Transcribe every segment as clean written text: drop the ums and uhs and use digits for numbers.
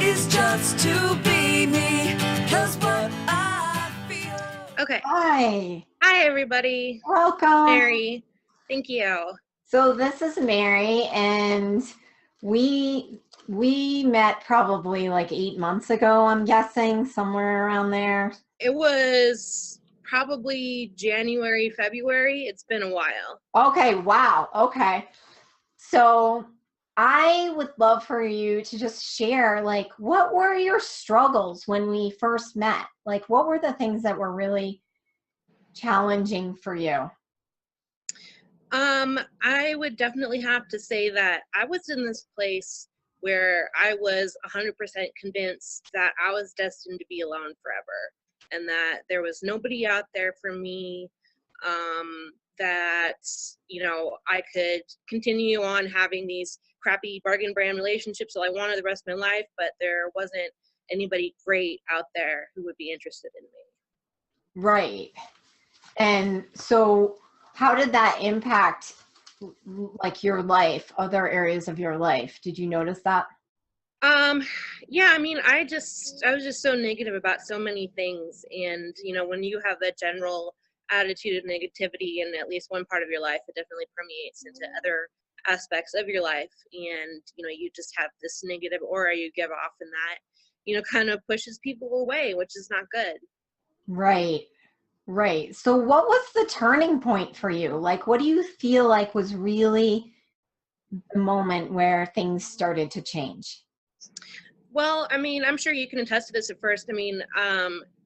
is just to be me, 'cause what I feel. Okay. Hi. Hi, everybody. Welcome. Mary. Thank you. So this is Mary, and we met probably like 8 months ago, I'm guessing, somewhere around there. It was probably January, February. It's been a while. Okay, wow. Okay. So I would love for you to just share, like, what were your struggles when we first met? Like, what were the things that were really challenging for you? I would definitely have to say that I was in this place where I was 100% convinced that I was destined to be alone forever, and that there was nobody out there for me, that, I could continue on having these crappy bargain brand relationships that I wanted the rest of my life, but there wasn't anybody great out there who would be interested in me. Right. And so how did that impact like your life, other areas of your life? Did you notice that? Yeah, I mean, I was just so negative about so many things. And, when you have that general attitude of negativity in at least one part of your life, it definitely permeates into other aspects of your life. And, you just have this negative aura you give off, and that, kind of pushes people away, which is not good. Right. Right. So what was the turning point for you? Like, what do you feel like was really the moment where things started to change? Well, I mean, I'm sure you can attest to this at first. I mean,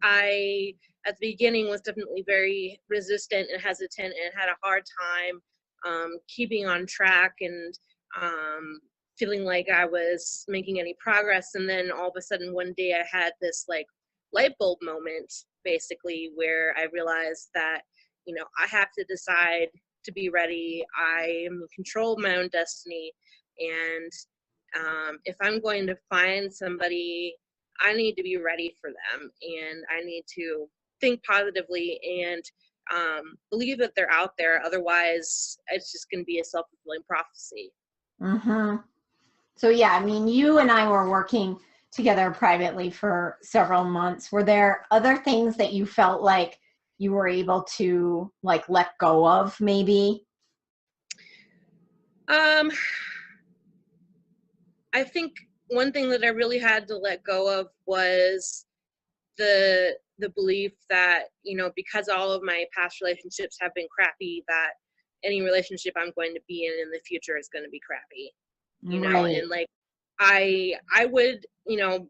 I, at the beginning, was definitely very resistant and hesitant, and had a hard time keeping on track, and feeling like I was making any progress. And then all of a sudden, one day, I had this like light bulb moment, basically, where I realized that, I have to decide to be ready. I am in control of my own destiny. And if I'm going to find somebody, I need to be ready for them, and I need to think positively and believe that they're out there. Otherwise, it's just going to be a self-fulfilling prophecy. Mm-hmm. So yeah, I mean, you and I were working together privately for several months. Were there other things that you felt like you were able to like let go of maybe? I think one thing that I really had to let go of was the belief that, because all of my past relationships have been crappy, that any relationship I'm going to be in the future is going to be crappy. Right. And like I would,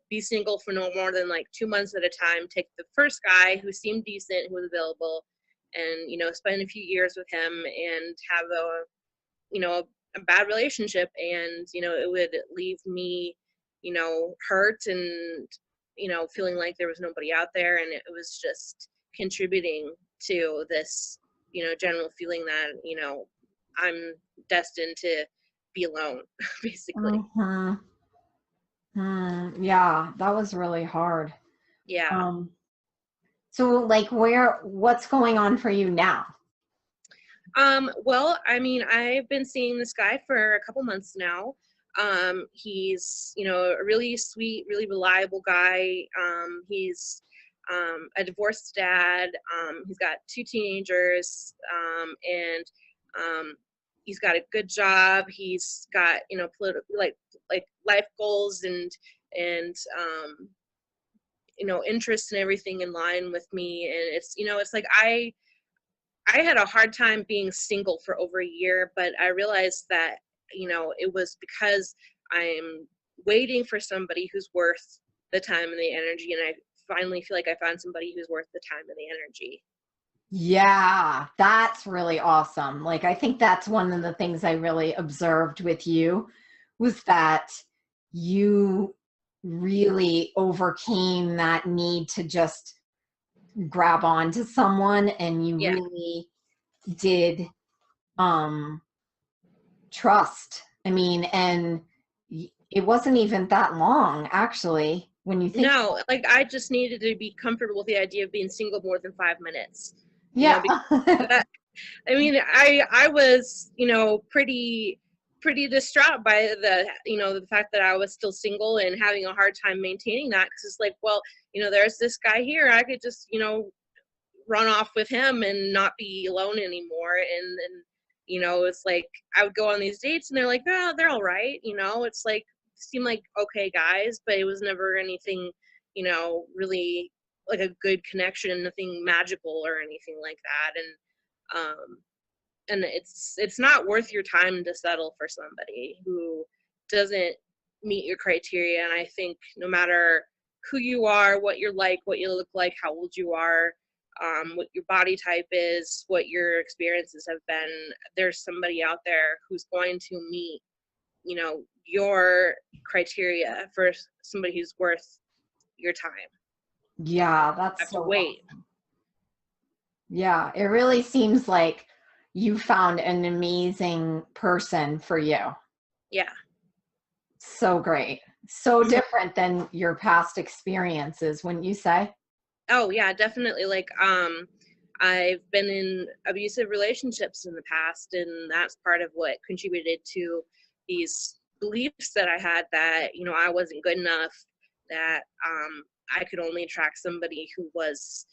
be single for no more than like 2 months at a time, take the first guy who seemed decent, who was available, and, spend a few years with him, and have a bad relationship. And, it would leave me, hurt, and, feeling like there was nobody out there. And it was just contributing to this, general feeling that, I'm destined to be alone, basically. Mm-hmm. Yeah, that was really hard. Yeah. So like what's going on for you now? Well, I mean, I've been seeing this guy for a couple months now. He's, a really sweet, really reliable guy. He's a divorced dad. He's got 2 teenagers, and he's got a good job. He's got, political, like life goals, and interests and everything in line with me. And it's like I had a hard time being single for over a year, but I realized that, it was because I'm waiting for somebody who's worth the time and the energy. And I finally feel like I found somebody who's worth the time and the energy. Yeah, that's really awesome. Like, I think that's one of the things I really observed with you was that you really overcame that need to just grab on to someone, and you Yeah. really did trust. I mean, and it wasn't even that long, actually, when you think. No, like I just needed to be comfortable with the idea of being single more than 5 minutes. Yeah. Because that, I mean, I was, pretty pretty distraught by the fact that I was still single and having a hard time maintaining that, because it's like, well, there's this guy here, I could just run off with him and not be alone anymore. And then it's like I would go on these dates and they're like, oh, they're all right, it's like seemed like okay guys, but it was never anything really like a good connection, nothing magical or anything like that. And it's not worth your time to settle for somebody who doesn't meet your criteria. And I think no matter who you are, what you're like, what you look like, how old you are, what your body type is, what your experiences have been, there's somebody out there who's going to meet your criteria for somebody who's worth your time. Yeah, You that's have to so wait. awesome. Yeah, it really seems like you found an amazing person for you. Yeah. So great. So different than your past experiences, wouldn't you say? Oh yeah, definitely. Like I've been in abusive relationships in the past, and that's part of what contributed to these beliefs that I had, that I wasn't good enough, that I could only attract somebody who was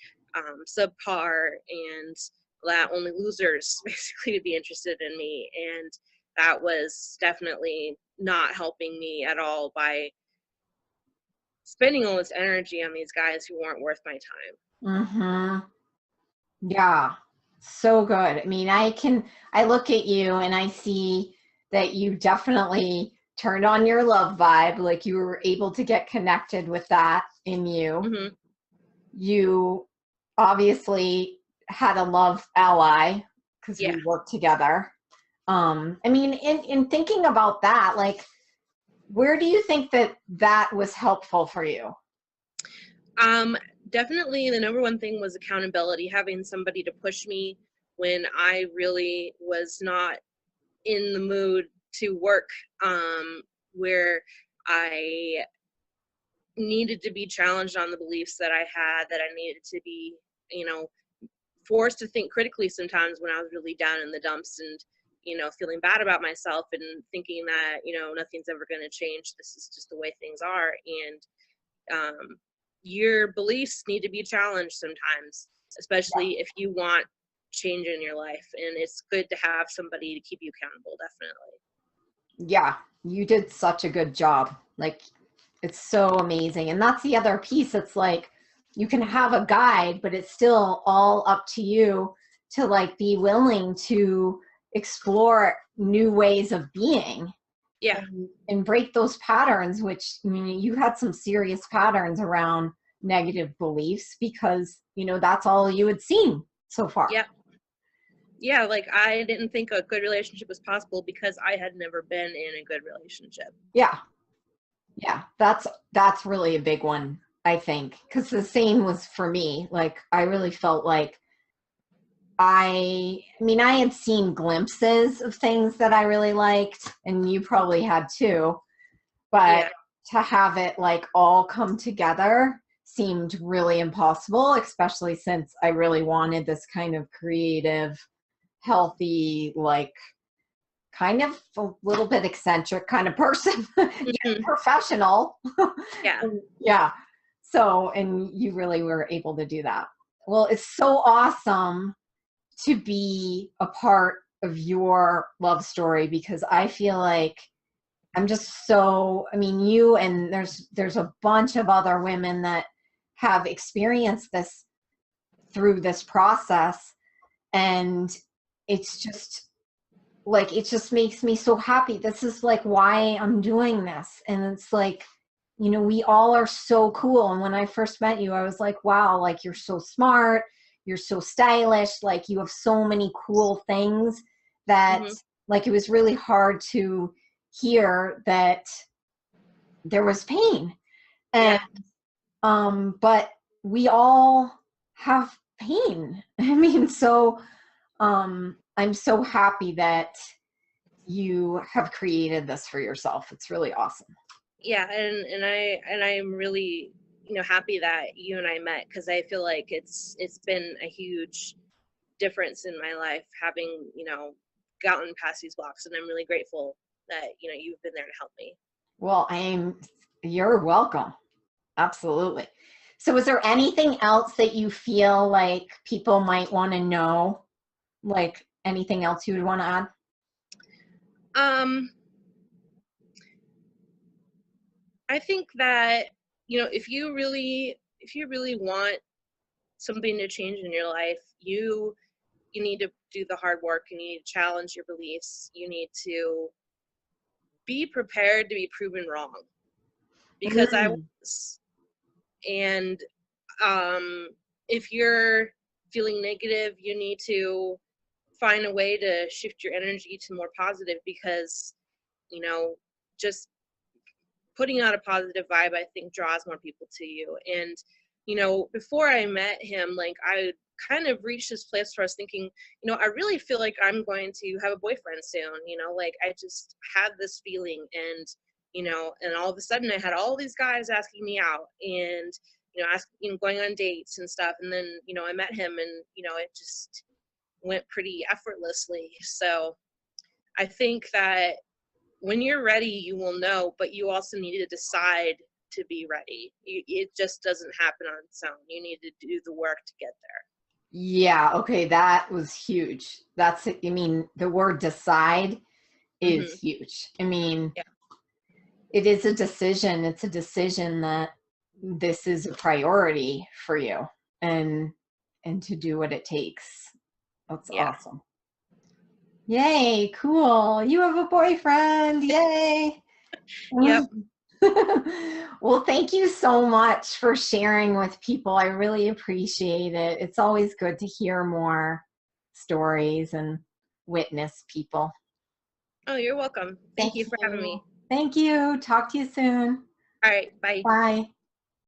subpar, and that only losers basically would be interested in me. And that was definitely not helping me at all by spending all this energy on these guys who weren't worth my time. Mm-hmm. Yeah, so good. I mean, I look at you and I see that you definitely turned on your love vibe, like you were able to get connected with that in you. Hmm. You obviously had a love ally because Yeah. we worked together. I mean, in thinking about that, like, where do you think that was helpful for you? Definitely the number one thing was accountability, having somebody to push me when I really was not in the mood to work, where I needed to be challenged on the beliefs that I had, that I needed to be, you know, forced to think critically sometimes when I was really down in the dumps, and feeling bad about myself and thinking that nothing's ever going to change, this is just the way things are. And your beliefs need to be challenged sometimes, especially if you want change in your life, and it's good to have somebody to keep you accountable, definitely. Yeah, you did such a good job. Like, it's so amazing. And that's the other piece. It's like you can have a guide, but it's still all up to you to like be willing to explore new ways of being Yeah. and break those patterns, which, I mean, you had some serious patterns around negative beliefs because, that's all you had seen so far. Yeah. Yeah, like I didn't think a good relationship was possible because I had never been in a good relationship. Yeah. Yeah. That's really a big one, I think. Because the same was for me. Like, I really felt like I mean, I had seen glimpses of things that I really liked, and you probably had too. But Yeah. to have it like all come together seemed really impossible, especially since I really wanted this kind of creative, healthy, like kind of a little bit eccentric kind of person, Mhm. professional. Yeah. Yeah. So, and you really were able to do that. Well, it's so awesome to be a part of your love story because I feel like I'm just so, I mean, you and there's a bunch of other women that have experienced this through this process, and it's just like it just makes me so happy. This is like why I'm doing this. And it's like, we all are so cool. And when I first met you, I was like, wow, like you're so smart, you're so stylish, like you have so many cool things that Hmm. like it was really hard to hear that there was pain. And Yeah. but we all have pain. I mean, so I'm so happy that you have created this for yourself. It's really awesome. Yeah, and I'm really happy that you and I met, because I feel like it's been a huge difference in my life having gotten past these blocks, and I'm really grateful that, you know, you've been there to help me. Well, you're welcome. Absolutely. So is there anything else that you feel like people might want to know? Like anything else you would want to add? I think that, you know, if you really want something to change in your life, you need to do the hard work. You need to challenge your beliefs. You need to be prepared to be proven wrong, because I Mm. was. And if you're feeling negative, you need to find a way to shift your energy to more positive, because, you know, just putting out a positive vibe, I think, draws more people to you. And, you know, before I met him, like, I kind of reached this place where I was thinking, you know, I really feel like I'm going to have a boyfriend soon, you know, like, I just had this feeling. And, you know, and all of a sudden I had all these guys asking me out, and, you know, going on dates and stuff. And then, you know, I met him, and, you know, it just went pretty effortlessly. So I think that when you're ready, you will know, but you also need to decide to be ready. It just doesn't happen on its own. You need to do the work to get there. Yeah, okay, that was huge. I mean, the word decide is Hmm. huge. I mean, Yeah. it is a decision. It's a decision that this is a priority for you, and to do what it takes. That's Yeah. awesome. Yay, cool. You have a boyfriend. Yay. Yep. Well, thank you so much for sharing with people. I really appreciate it. It's always good to hear more stories and witness people. Oh, you're welcome. Thank Thank you for having you. me. Thank you. Talk to you soon. All right. Bye. Bye.